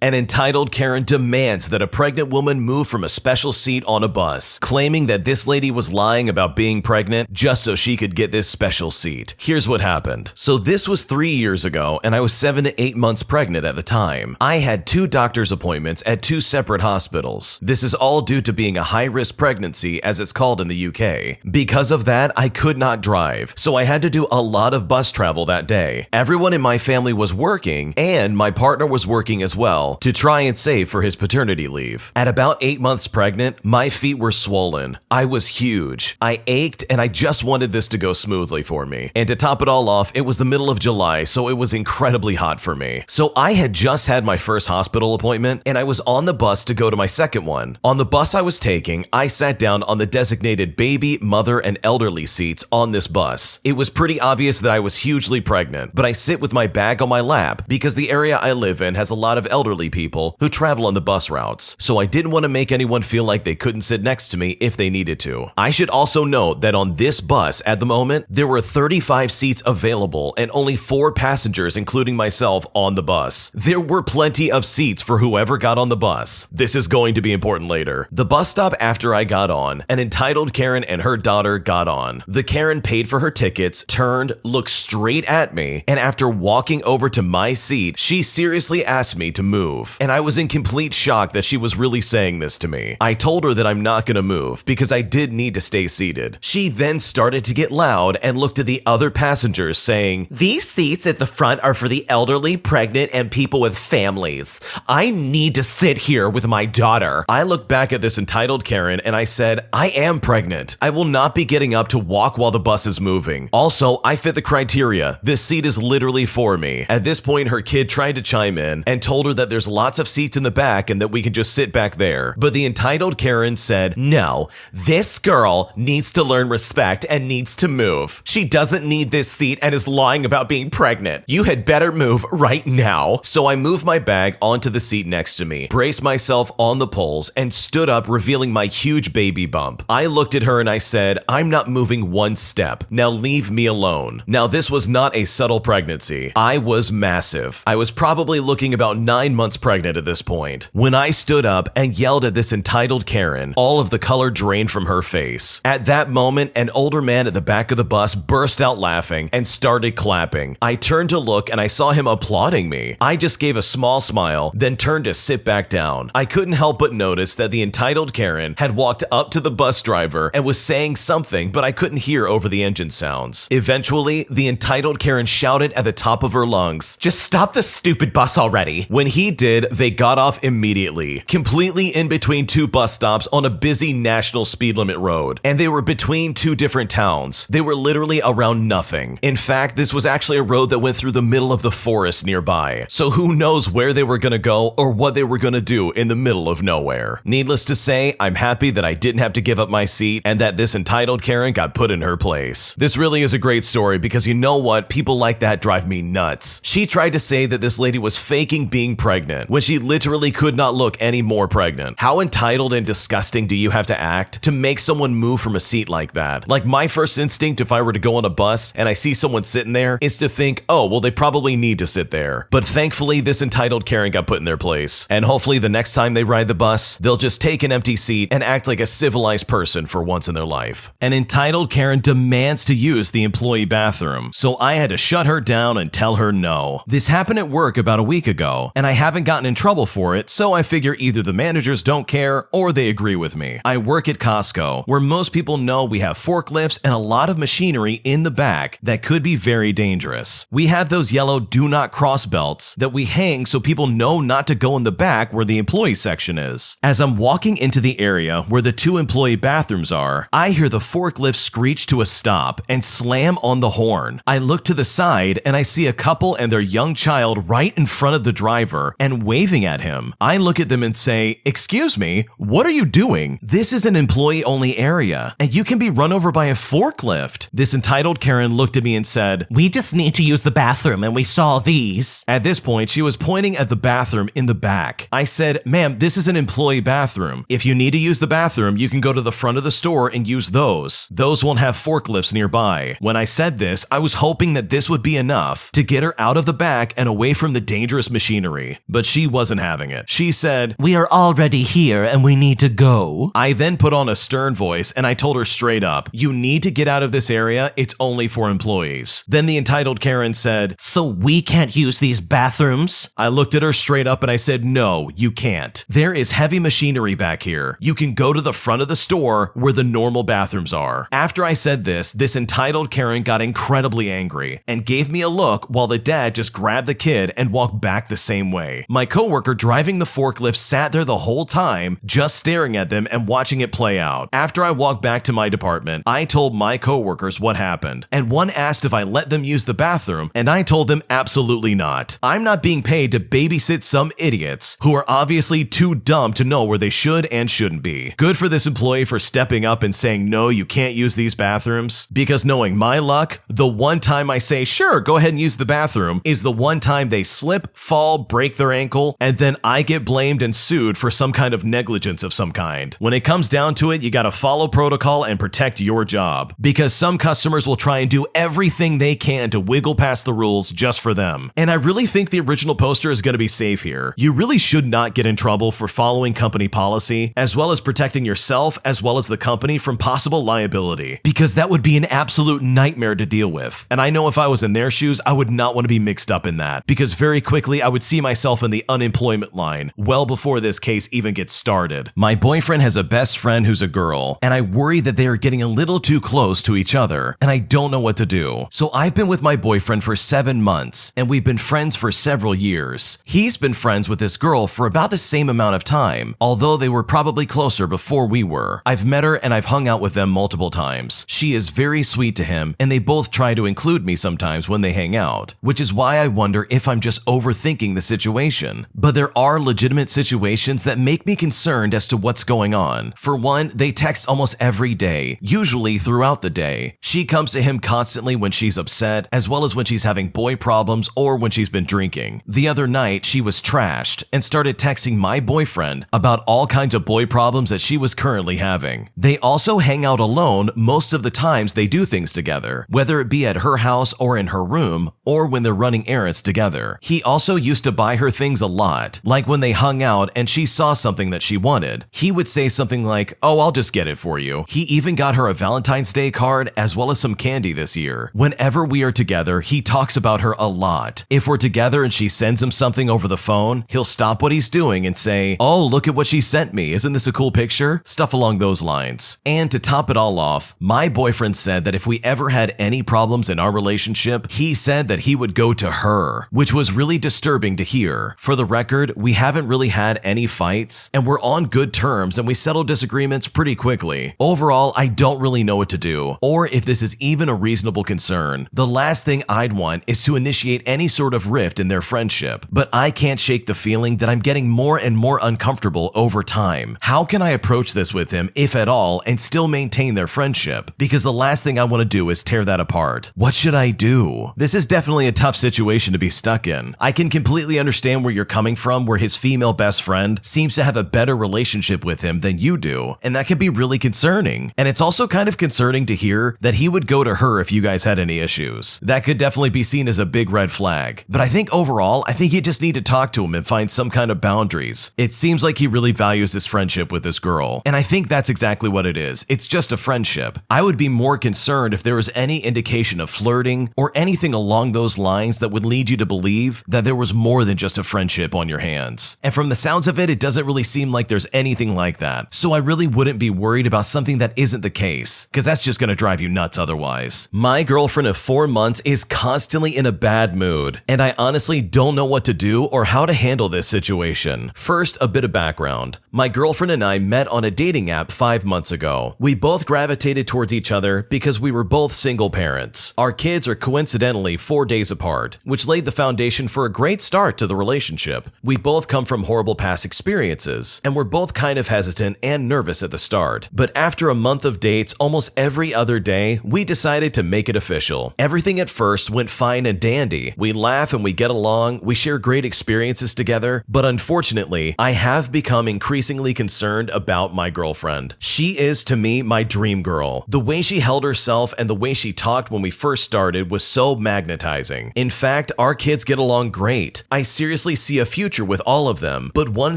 An entitled Karen demands that a pregnant woman move from a special seat on a bus, claiming that this lady was lying about being pregnant just so she could get this special seat. Here's what happened. So this was 3 years ago, and I was 7 to 8 months pregnant at the time. I had 2 doctor's appointments at 2 separate hospitals. This is all due to being a high-risk pregnancy, as it's called in the UK. Because of that, I could not drive, so I had to do a lot of bus travel that day. Everyone in my family was working, and my partner was working as well, to try and save for his paternity leave. At about 8 months pregnant, my feet were swollen. I was huge. I ached, and I just wanted this to go smoothly for me. And to top it all off, it was the middle of July, so it was incredibly hot for me. So I had just had my first hospital appointment, and I was on the bus to go to my second one. On the bus I was taking, I sat down on the designated baby, mother, and elderly seats on this bus. It was pretty obvious that I was hugely pregnant, but I sit with my bag on my lap because the area I live in has a lot of elderly people who travel on the bus routes, so I didn't want to make anyone feel like they couldn't sit next to me if they needed to. I should also note that on this bus at the moment, there were 35 seats available and only 4 passengers, including myself, on the bus. There were plenty of seats for whoever got on the bus. This is going to be important later. The bus stop after I got on, an entitled Karen and her daughter got on. The Karen paid for her tickets, turned, looked straight at me, and after walking over to my seat, she seriously asked me to move. And I was in complete shock that she was really saying this to me. I told her that I'm not gonna move because I did need to stay seated. She then started to get loud and looked at the other passengers saying, "These seats at the front are for the elderly, pregnant, and people with families. I need to sit here with my daughter." I looked back at this entitled Karen and I said, "I am pregnant. I will not be getting up to walk while the bus is moving. Also, I fit the criteria. This seat is literally for me." At this point, her kid tried to chime in and told her that there's lots of seats in the back and that we can just sit back there. But the entitled Karen said, "No, this girl needs to learn respect and needs to move. She doesn't need this seat and is lying about being pregnant. You had better move right now." So I moved my bag onto the seat next to me, braced myself on the poles, and stood up, revealing my huge baby bump. I looked at her and I said, "I'm not moving one step. Now leave me alone." Now this was not a subtle pregnancy. I was massive. I was probably looking about 9 months pregnant at this point. When I stood up and yelled at this entitled Karen, all of the color drained from her face. At that moment, an older man at the back of the bus burst out laughing and started clapping. I turned to look and I saw him applauding me. I just gave a small smile, then turned to sit back down. I couldn't help but notice that the entitled Karen had walked up to the bus driver and was saying something, but I couldn't hear over the engine sounds. Eventually, the entitled Karen shouted at the top of her lungs, "Just stop the stupid bus already." When he did, they got off immediately, completely in between 2 bus stops on a busy national speed limit road. And they were between 2 different towns. They were literally around nothing. In fact, this was actually a road that went through the middle of the forest nearby. So who knows where they were gonna go or what they were gonna do in the middle of nowhere. Needless to say, I'm happy that I didn't have to give up my seat and that this entitled Karen got put in her place. This really is a great story because you know what? People like that drive me nuts. She tried to say that this lady was faking being pregnant when she literally could not look any more pregnant. How entitled and disgusting do you have to act to make someone move from a seat like that? Like, my first instinct if I were to go on a bus and I see someone sitting there is to think, oh, well, they probably need to sit there. But thankfully, this entitled Karen got put in their place. And hopefully the next time they ride the bus, they'll just take an empty seat and act like a civilized person for once in their life. An entitled Karen demands to use the employee bathroom, so I had to shut her down and tell her no. This happened at work about a week ago, and I haven't gotten in trouble for it, so I figure either the managers don't care or they agree with me. I work at Costco, where most people know we have forklifts and a lot of machinery in the back that could be very dangerous. We have those yellow do not cross belts that we hang so people know not to go in the back where the employee section is. As I'm walking into the area where the 2 employee bathrooms are, I hear the forklift screech to a stop and slam on the horn. I look to the side and I see a couple and their young child right in front of the driver and waving at him. I look at them and say, "Excuse me, what are you doing? This is an employee-only area, and you can be run over by a forklift." This entitled Karen looked at me and said, "We just need to use the bathroom, and we saw these." At this point, she was pointing at the bathroom in the back. I said, "Ma'am, this is an employee bathroom. If you need to use the bathroom, you can go to the front of the store and use those. Those won't have forklifts nearby." When I said this, I was hoping that this would be enough to get her out of the back and away from the dangerous machinery. But she wasn't having it. She said, "We are already here and we need to go." I then put on a stern voice and I told her straight up, "You need to get out of this area. It's only for employees." Then the entitled Karen said, "So we can't use these bathrooms?" I looked at her straight up and I said, "No, you can't. There is heavy machinery back here. You can go to the front of the store where the normal bathrooms are." After I said this entitled Karen got incredibly angry and gave me a look while the dad just grabbed the kid and walked back the same way. My coworker driving the forklift sat there the whole time, just staring at them and watching it play out. After I walked back to my department, I told my coworkers what happened, and one asked if I let them use the bathroom, and I told them absolutely not. I'm not being paid to babysit some idiots who are obviously too dumb to know where they should and shouldn't be. Good for this employee for stepping up and saying, "No, you can't use these bathrooms," because knowing my luck, the one time I say, "Sure, go ahead and use the bathroom," is the one time they slip, fall, break their ankle, and then I get blamed and sued for some kind of negligence of some kind. When it comes down to it, you gotta follow protocol and protect your job, because some customers will try and do everything they can to wiggle past the rules just for them. And I really think the original poster is gonna be safe here. You really should not get in trouble for following company policy, as well as protecting yourself as well as the company from possible liability, because that would be an absolute nightmare to deal with. And I know if I was in their shoes, I would not want to be mixed up in that, because very quickly I would see myself in the unemployment line well before this case even gets started. My boyfriend has a best friend who's a girl, and I worry that they are getting a little too close to each other, and I don't know what to do. So I've been with my boyfriend for 7 months, and we've been friends for several years. He's been friends with this girl for about the same amount of time, although they were probably closer before we were. I've met her and I've hung out with them multiple times. She is very sweet to him, and they both try to include me sometimes when they hang out, which is why I wonder if I'm just overthinking the situation. But there are legitimate situations that make me concerned as to what's going on. For one, they text almost every day, usually throughout the day. She comes to him constantly when she's upset, as well as when she's having boy problems or when she's been drinking. The other night, she was trashed and started texting my boyfriend about all kinds of boy problems that she was currently having. They also hang out alone most of the times they do things together, whether it be at her house or in her room, or when they're running errands together. He also used to buy her things a lot, like when they hung out and she saw something that she wanted. He would say something like, "Oh, I'll just get it for you." He even got her a Valentine's Day card as well as some candy this year. Whenever we are together, he talks about her a lot. If we're together and she sends him something over the phone, he'll stop what he's doing and say, "Oh, look at what she sent me. Isn't this a cool picture?" Stuff along those lines. And to top it all off, my boyfriend said that if we ever had any problems in our relationship, he said that he would go to her, which was really disturbing to hear. For the record, we haven't really had any fights, and we're on good terms and we settle disagreements pretty quickly. Overall, I don't really know what to do, or if this is even a reasonable concern. The last thing I'd want is to initiate any sort of rift in their friendship, but I can't shake the feeling that I'm getting more and more uncomfortable over time. How can I approach this with him, if at all, and still maintain their friendship? Because the last thing I want to do is tear that apart. What should I do? This is definitely a tough situation to be stuck in. I can completely understand where you're coming from, where his female best friend seems to have a better relationship with him than you do, and that can be really concerning. And it's also kind of concerning to hear that he would go to her if you guys had any issues. That could definitely be seen as a big red flag. But I think overall, I think you just need to talk to him and find some kind of boundaries. It seems like he really values his friendship with this girl, and I think that's exactly what it is. It's just a friendship. I would be more concerned if there was any indication of flirting or anything along those lines that would lead you to believe that there was more than just a friendship on your hands. And from the sounds of it, it doesn't really seem like there's anything like that. So I really wouldn't be worried about something that isn't the case, because that's just going to drive you nuts otherwise. My girlfriend of 4 months is constantly in a bad mood, and I honestly don't know what to do or how to handle this situation. First, a bit of background. My girlfriend and I met on a dating app 5 months ago. We both gravitated towards each other because we were both single parents. Our kids are coincidentally 4 days apart, which laid the foundation for a great start to the relationship. We both come from horrible past experiences, and we're both kind of hesitant and nervous at the start. But after a month of dates, almost every other day, we decided to make it official. Everything at first went fine and dandy. We laugh and we get along, we share great experiences together, but unfortunately, I have become increasingly concerned about my girlfriend. She is, to me, my dream girl. The way she held herself and the way she talked when we first started was so magnetizing. In fact, our kids get along great. I seriously seriously see a future with all of them, but one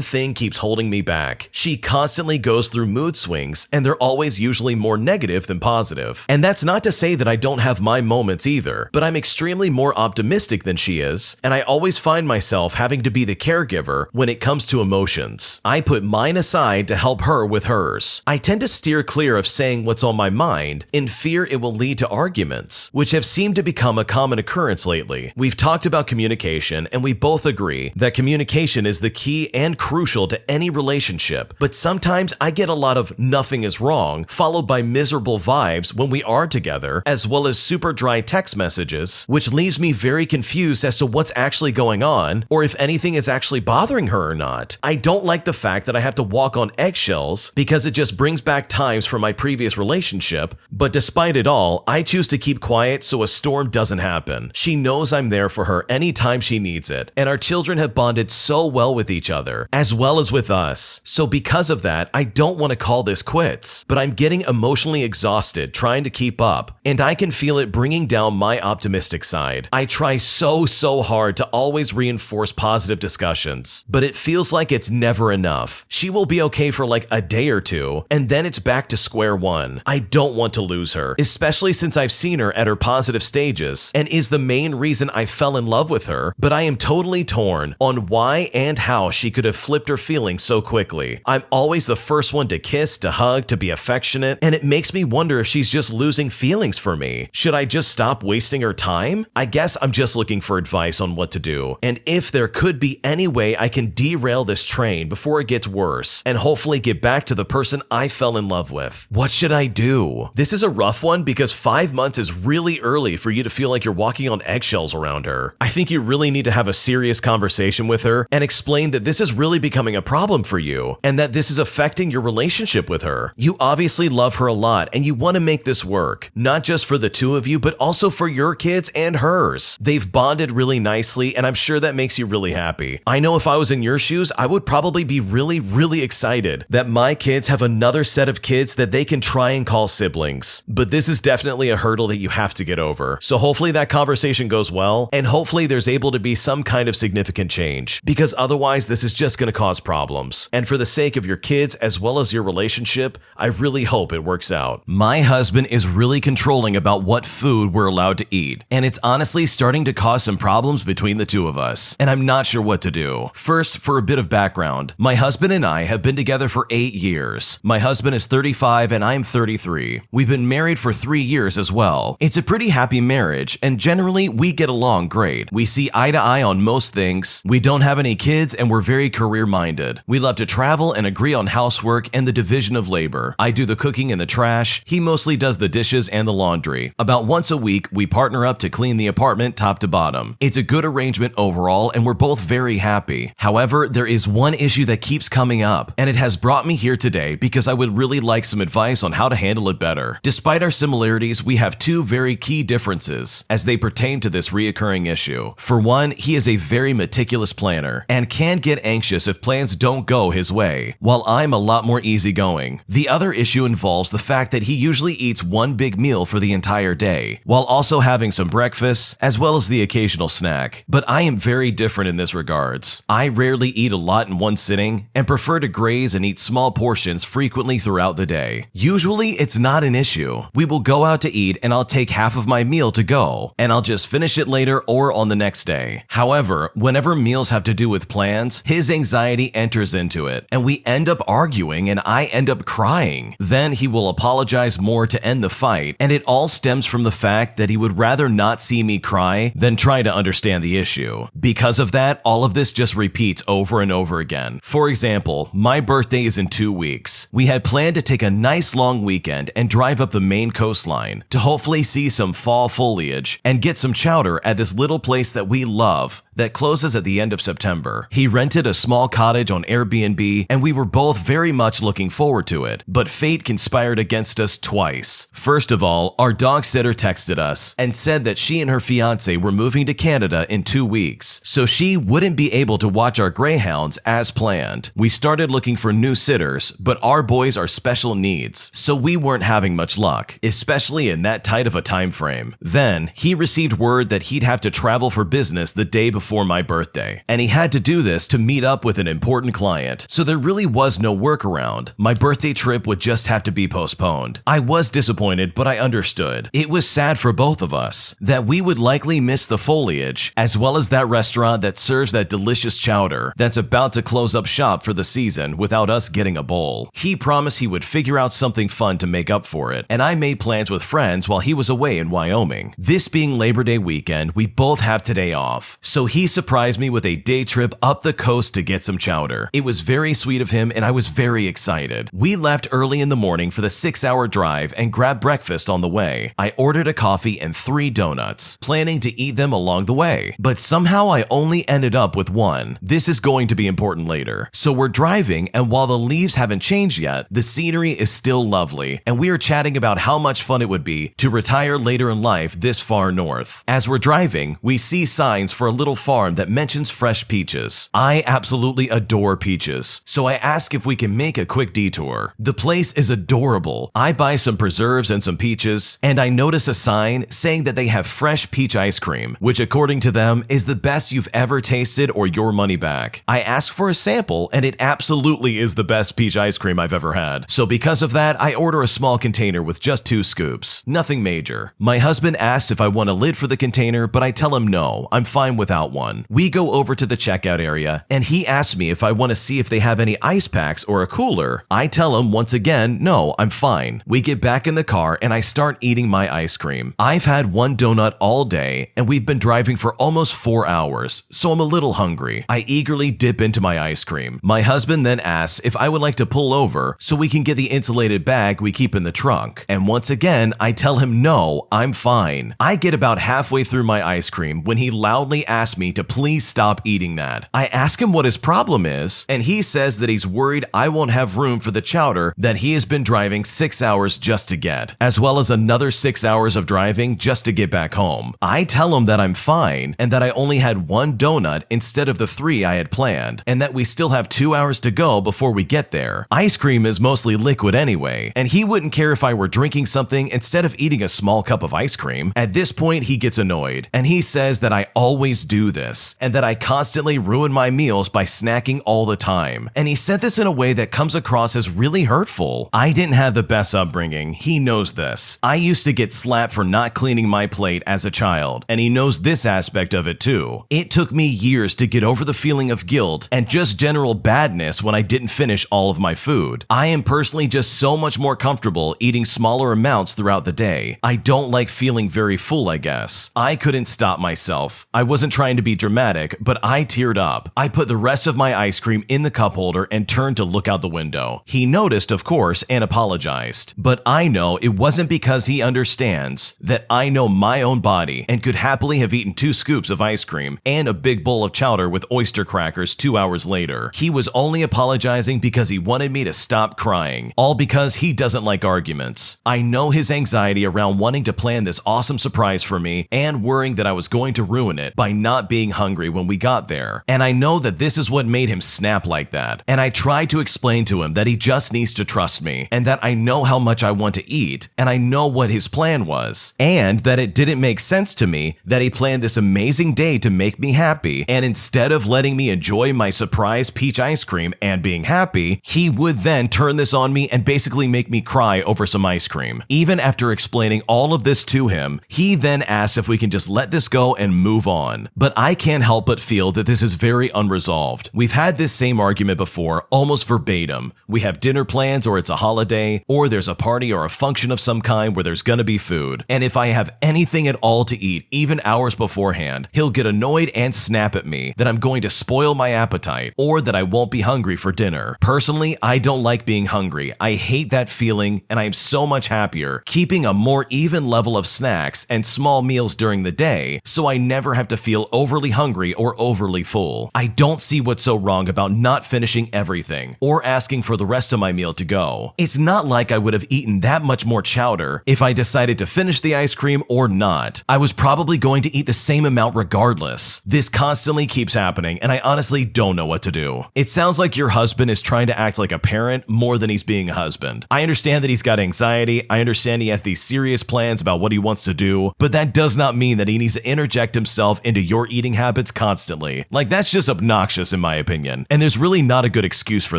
thing keeps holding me back. She constantly goes through mood swings, and they're always usually more negative than positive. And that's not to say that I don't have my moments either, but I'm extremely more optimistic than she is, and I always find myself having to be the caregiver when it comes to emotions. I put mine aside to help her with hers. I tend to steer clear of saying what's on my mind in fear it will lead to arguments, which have seemed to become a common occurrence lately. We've talked about communication, and we both agree that communication is the key and crucial to any relationship, but sometimes I get a lot of nothing is wrong, followed by miserable vibes when we are together, as well as super dry text messages, which leaves me very confused as to what's actually going on, or if anything is actually bothering her or not. I don't like the fact that I have to walk on eggshells because it just brings back times from my previous relationship, but despite it all, I choose to keep quiet so a storm doesn't happen. She knows I'm there for her anytime she needs it, and our children have bonded so well with each other, as well as with us. So because of that, I don't want to call this quits, but I'm getting emotionally exhausted trying to keep up, and I can feel it bringing down my optimistic side. I try so hard to always reinforce positive discussions, but it feels like it's never enough. She will be okay for like a day or two, and then it's back to square one. I don't want to lose her, especially since I've seen her at her positive stages, and is the main reason I fell in love with her, but I am totally torn on why and how she could have flipped her feelings so quickly. I'm always the first one to kiss, to hug, to be affectionate, and it makes me wonder if she's just losing feelings for me. Should I just stop wasting her time? I guess I'm just looking for advice on what to do, and if there could be any way I can derail this train before it gets worse, and hopefully get back to the person I fell in love with. What should I do? This is a rough one because 5 months is really early for you to feel like you're walking on eggshells around her. I think you really need to have a serious conversation with her and explain that this is really becoming a problem for you, and that this is affecting your relationship with her. You obviously love her a lot, and you want to make this work, not just for the two of you, but also for your kids and hers. They've bonded really nicely, and I'm sure that makes you really happy. I know if I was in your shoes, I would probably be really excited that my kids have another set of kids that they can try and call siblings. But this is definitely a hurdle that you have to get over. So hopefully that conversation goes well, and hopefully there's able to be some kind of significant change, because otherwise this is just going to cause problems. And for the sake of your kids as well as your relationship, I really hope it works out. My husband is really controlling about what food we're allowed to eat, and it's honestly starting to cause some problems between the two of us, and I'm not sure what to do. First, for a bit of background, my husband and I have been together for 8 years. My husband is 35 and I'm 33. We've been married for 3 years as well. It's a pretty happy marriage, and generally we get along great. We see eye to eye on most things. We don't have any kids, and we're very career-minded. We love to travel and agree on housework and the division of labor. I do the cooking and the trash. He mostly does the dishes and the laundry. About once a week, we partner up to clean the apartment top to bottom. It's a good arrangement overall, and we're both very happy. However, there is one issue that keeps coming up, and it has brought me here today because I would really like some advice on how to handle it better. Despite our similarities, we have two very key differences as they pertain to this reoccurring issue. For one, he is a very meticulous planner and can get anxious if plans don't go his way, while I'm a lot more easygoing. The other issue involves the fact that he usually eats one big meal for the entire day, while also having some breakfast as well as the occasional snack. But I am very different in this regards. I rarely eat a lot in one sitting and prefer to graze and eat small portions frequently throughout the day. Usually it's not an issue. We will go out to eat and I'll take half of my meal to go, and I'll just finish it later or on the next day. However, whenever meals have to do with plans, his anxiety enters into it, and we end up arguing and I end up crying. Then he will apologize more to end the fight, and it all stems from the fact that he would rather not see me cry than try to understand the issue. Because of that, all of this just repeats over and over again. For example, my birthday is in 2 weeks. We had planned to take a nice long weekend and drive up the Maine coastline to hopefully see some fall foliage and get some chowder at this little place that we love that closes at the end of September. He rented a small cottage on Airbnb, and we were both very much looking forward to it, but fate conspired against us twice. First of all, our dog sitter texted us and said that she and her fiance were moving to Canada in 2 weeks, so she wouldn't be able to watch our greyhounds as planned. We started looking for new sitters, but our boys are special needs, so we weren't having much luck, especially in that tight of a time frame. Then, he received word that he'd have to travel for business the day before my birthday, and he had to do this to meet up with an important client, so there really was no workaround. My birthday trip would just have to be postponed. I was disappointed, but I understood. It was sad for both of us that we would likely miss the foliage, as well as that restaurant that serves that delicious chowder that's about to close up shop for the season without us getting a bowl. He promised he would figure out something fun to make up for it, and I made plans with friends while he was away in Wyoming. This being Labor Day weekend, we both have today off, so he surprised me with a day trip up the coast to get some chowder. It was very sweet of him, and I was very excited. We left early in the morning for the 6-hour drive and grabbed breakfast on the way. I ordered a coffee and 3 donuts, planning to eat them along the way, but somehow I only ended up with 1. This is going to be important later. So we're driving, and while the leaves haven't changed yet, the scenery is still lovely, and we are chatting about how much fun it would be to retire later in life this far north. As we're driving, we see signs for a little farm that mentions fresh peaches. I absolutely adore peaches, so I ask if we can make a quick detour. The place is adorable. I buy some preserves and some peaches, and I notice a sign saying that they have fresh peach ice cream, which according to them is the best you've ever tasted or your money back. I ask for a sample, and it absolutely is the best peach ice cream I've ever had. So because of that, I order a small container with just 2 scoops. Nothing major. My husband asks if I want a lid for the container, but I tell him no, I'm fine without one. We go over to the checkout area, and he asks me if I want to see if they have any ice packs or a cooler. I tell him once again, no, I'm fine. We get back in the car, and I start eating my ice cream. I've had 1 donut all day, and we've been driving for almost 4 hours, so I'm a little hungry. I eagerly dip into my ice cream. My husband then asks if I would like to pull over so we can get the insulated bag we keep in the trunk. And once again, I tell him no, I'm fine. I get about halfway through my ice cream when he loudly asks me to please stop eating that. I ask him what his problem is, and he says that he's worried I won't have room for the chowder that he has been driving 6 hours just to get, as well as another 6 hours of driving just to get back home. I tell him that I'm fine, and that I only had 1 donut instead of the 3 I had planned, and that we still have 2 hours to go before we get there. Ice cream is mostly liquid anyway, and he wouldn't care if I were drinking something instead of eating a small cup of ice cream. At this point, he gets annoyed, and he says that I always do this, and that I constantly ruin my meals by snacking all the time. And he said this in a way that comes across as really hurtful. I didn't have the best upbringing. He knows this. I used to get slapped for not cleaning my plate as a child, and he knows this aspect of it too. It took me years to get over the feeling of guilt and just general badness when I didn't finish all of my food. I am personally just so much more comfortable eating smaller amounts throughout the day. I don't like feeling very full, I guess. I couldn't stop myself. I wasn't trying to be dramatic, but I teared up. I put the rest of my ice cream in the cup holder and turned to look out the window. He noticed, of course, and apologized. But I know it wasn't because he understands that I know my own body and could happily have eaten 2 scoops of ice cream and a big bowl of chowder with oyster crackers 2 hours later. He was only apologizing because he wanted me to stop crying, all because he doesn't like arguments. I know his anxiety around wanting to plan this awesome surprise for me and worrying that I was going to ruin it by not being hungry when we got there. And I know that this is what made him snap like that. And I tried to explain to him that he just needs to trust me, and that I know how much I want to eat, and I know what his plan was, and that it didn't make sense to me that he planned this amazing day to make me happy, and instead of letting me enjoy my surprise peach ice cream and being happy, he would then turn this on me and basically make me cry over some ice cream. Even after explaining all of this to him, he then asks if we can just let this go and move on. But I can't help but feel that this is very unresolved. We've had this same argument before, almost verbatim. We have dinner plans, or it's a holiday, or there's a party or a function of some kind where there's gonna be food. And if I have anything at all to eat, even hours beforehand, he'll get annoyed and snap at me that I'm going to spoil my appetite, or that I won't be hungry for dinner. Personally, I don't like being hungry. I hate that feeling, and I am so much happier keeping a more even level of snacks and small meals during the day, so I never have to feel overly hungry or overly full. I don't see what's so wrong about not finishing everything, or asking for the rest of my meal to go. It's not like I would have eaten that much more chowder if I decided to finish the ice cream or not. I was probably going to eat the same amount regardless. this. This constantly keeps happening, and I honestly don't know what to do. It sounds like your husband is trying to act like a parent more than he's being a husband. I understand that he's got anxiety, I understand he has these serious plans about what he wants to do, but that does not mean that he needs to interject himself into your eating habits constantly. Like, that's just obnoxious in my opinion, and there's really not a good excuse for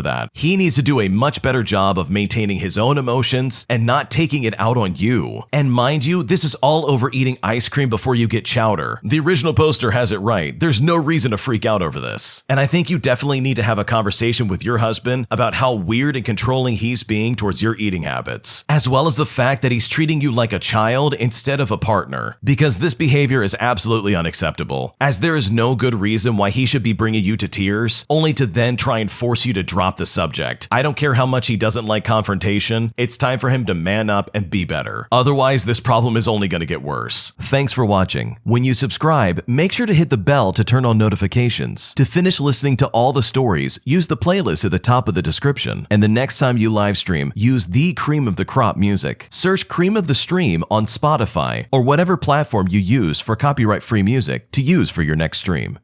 that. He needs to do a much better job of maintaining his own emotions and not taking it out on you. And mind you, this is all over eating ice cream before you get chowder. The original poster has it right. There's no reason to freak out over this. And I think you definitely need to have a conversation with your husband about how weird and controlling he's being towards your eating habits, as well as the fact that he's treating you like a child instead of a partner, because this behavior is absolutely unacceptable, as there is no good reason why he should be bringing you to tears, only to then try and force you to drop the subject. I don't care how much he doesn't like confrontation, it's time for him to man up and be better. Otherwise, this problem is only going to get worse. Thanks for watching. When you subscribe, make sure to hit the bell to turn on notifications. To finish listening to all the stories, use the playlist at the top of the description. And the next time you live stream, use the Cream of the Crop music. Search Cream of the Stream on Spotify or whatever platform you use for copyright-free music to use for your next stream.